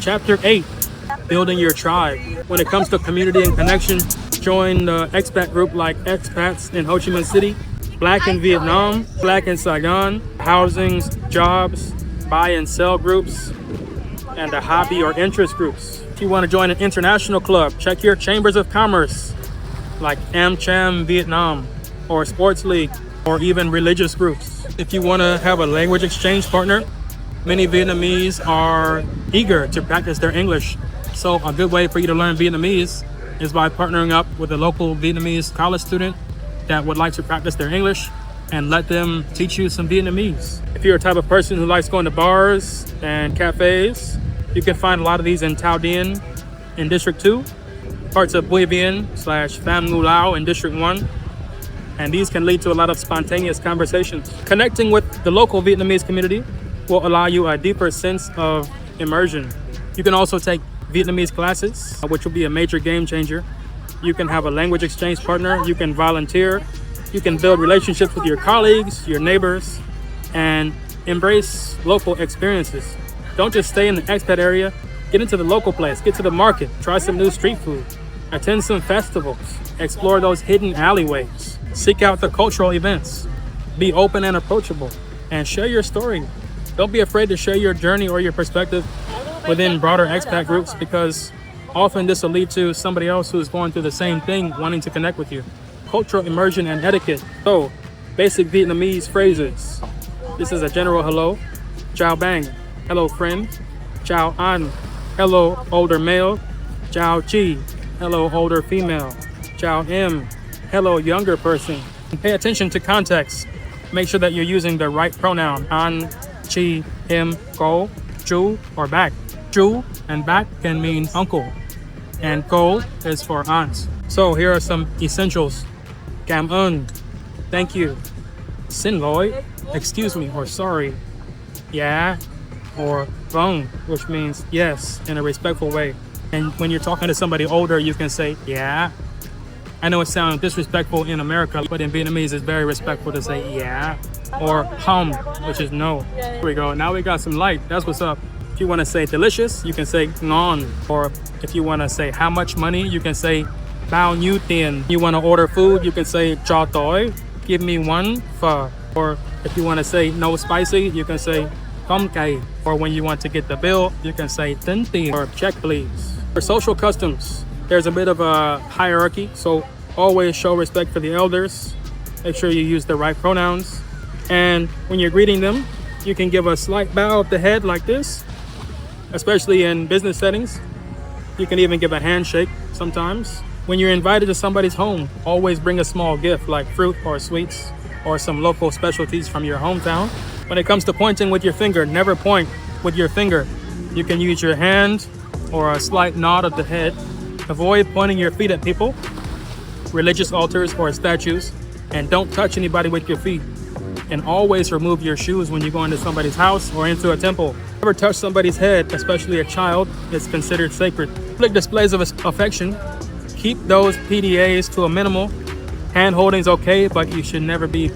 Chapter 8, building your tribe. When it comes to community and connection, join the expat group like Expats in Ho Chi Minh City, Black in Vietnam, Black in Saigon, housings, jobs, buy and sell groups, and the hobby or interest groups. If you want to join an international club, check your chambers of commerce like AmCham Vietnam or Sports League or even religious groups. If you want to have a language exchange partner, many Vietnamese are eager to practice their English. So a good way for you to learn Vietnamese is by partnering up with a local Vietnamese college student that would like to practice their English and let them teach you some Vietnamese. If you're a type of person who likes going to bars and cafes, you can find a lot of these in Thao Dien in District 2, parts of Bui Bien / Pham Ngu Lao in District 1, and these can lead to a lot of spontaneous conversations. Connecting with the local Vietnamese community will allow you a deeper sense of immersion. You can also take Vietnamese classes, which will be a major game changer. You can have a language exchange partner, you can volunteer, you can build relationships with your colleagues, your neighbors, and embrace local experiences. Don't just stay in the expat area, get into the local place, get to the market, try some new street food, attend some festivals, explore those hidden alleyways, seek out the cultural events, be open and approachable, and share your story. Don't be afraid to share your journey or your perspective within broader expat groups, because often this will lead to somebody else who's going through the same thing wanting to connect with you. Cultural immersion and etiquette. So, basic Vietnamese phrases. This is a general hello. Chào bang, hello friend. Chào anh, hello older male. Chào chi, hello older female. Chào em, hello younger person. And pay attention to context. Make sure that you're using the right pronoun. Anh, chi, em, cô, chú, or back. Chú and back can mean uncle, and cô is for aunt. So here are some essentials. Cảm ơn, thank you. Xin lỗi, excuse me or sorry. Yeah, or vâng, which means yes in a respectful way. And when you're talking to somebody older, you can say yeah. I know it sounds disrespectful in America, but in Vietnamese it's very respectful to say yeah. Or hum, which is no. Here we go, now we got some light, that's what's up. If you want to say delicious, you can say ngon. Or if you want to say how much money, you can say bao nhiêu tiền. You want to order food, you can say cho tôi, give me one phở. Or if you want to say no spicy, you can say không cay. Or when you want to get the bill, you can say tính tiền or check please. For social customs, there's a bit of a hierarchy, so always show respect for the elders. Make sure you use the right pronouns. And when you're greeting them, you can give a slight bow of the head like this, especially in business settings. You can even give a handshake sometimes. When you're invited to somebody's home, always bring a small gift like fruit or sweets or some local specialties from your hometown. When it comes to pointing with your finger, never point with your finger. You can use your hand or a slight nod of the head. Avoid pointing your feet at people, religious altars or statues, and don't touch anybody with your feet. And always remove your shoes when you go into somebody's house or into a temple. Never touch somebody's head, especially a child. It's considered sacred. Public displays of affection, keep those PDAs to a minimal. Hand holding's okay, but you should never be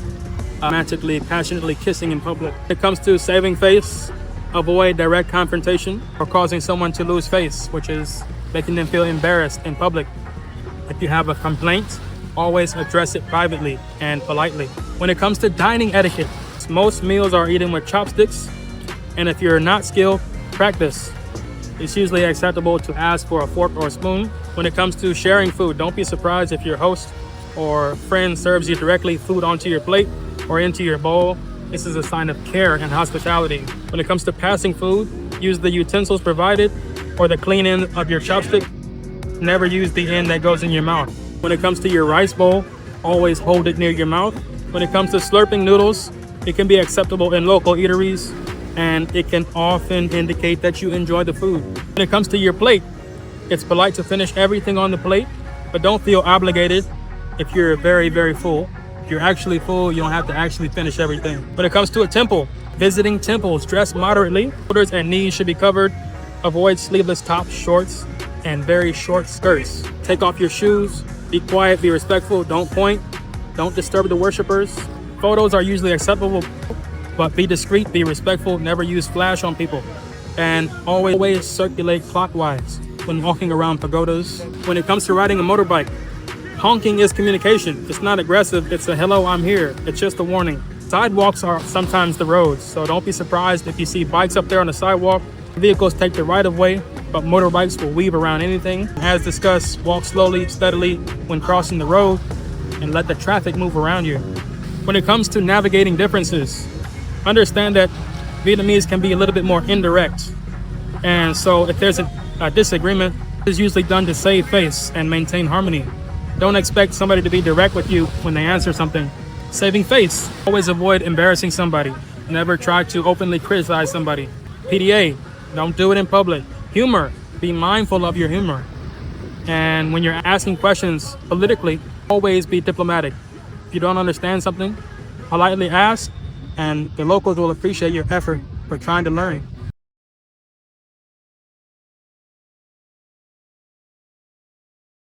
romantically, passionately kissing in public. When it comes to saving face, avoid direct confrontation or causing someone to lose face, which is making them feel embarrassed in public. If you have a complaint, always address it privately and politely. When it comes to dining etiquette, most meals are eaten with chopsticks, and if you're not skilled, practice. It's usually acceptable to ask for a fork or a spoon. When it comes to sharing food, don't be surprised if your host or friend serves you directly food onto your plate or into your bowl. This is a sign of care and hospitality. When it comes to passing food, use the utensils provided or the clean end of your chopstick. Never use the end that goes in your mouth. When it comes to your rice bowl, always hold it near your mouth. When it comes to slurping noodles, it can be acceptable in local eateries, and it can often indicate that you enjoy the food. When it comes to your plate, it's polite to finish everything on the plate, but don't feel obligated if you're very, very full. If you're actually full, you don't have to actually finish everything. When it comes to a temple, visiting temples, dress moderately. Shoulders and knees should be covered. Avoid sleeveless tops, shorts, and very short skirts. Take off your shoes. Be quiet, be respectful, don't point. Don't disturb the worshipers. Photos are usually acceptable, but be discreet, be respectful, never use flash on people. And always circulate clockwise when walking around pagodas. When it comes to riding a motorbike, honking is communication. It's not aggressive. It's a hello, I'm here. It's just a warning. Sidewalks are sometimes the roads, so don't be surprised if you see bikes up there on the sidewalk. Vehicles take the right of way, but motorbikes will weave around anything. As discussed, walk slowly, steadily when crossing the road and let the traffic move around you. When it comes to navigating differences, understand that Vietnamese can be a little bit more indirect. And so if there's a disagreement, it's usually done to save face and maintain harmony. Don't expect somebody to be direct with you when they answer something. Saving face. Always avoid embarrassing somebody. Never try to openly criticize somebody. PDA. Don't do it in public. Humor. Be mindful of your humor. And when you're asking questions politically, always be diplomatic. If you don't understand something, politely ask, and the locals will appreciate your effort for trying to learn.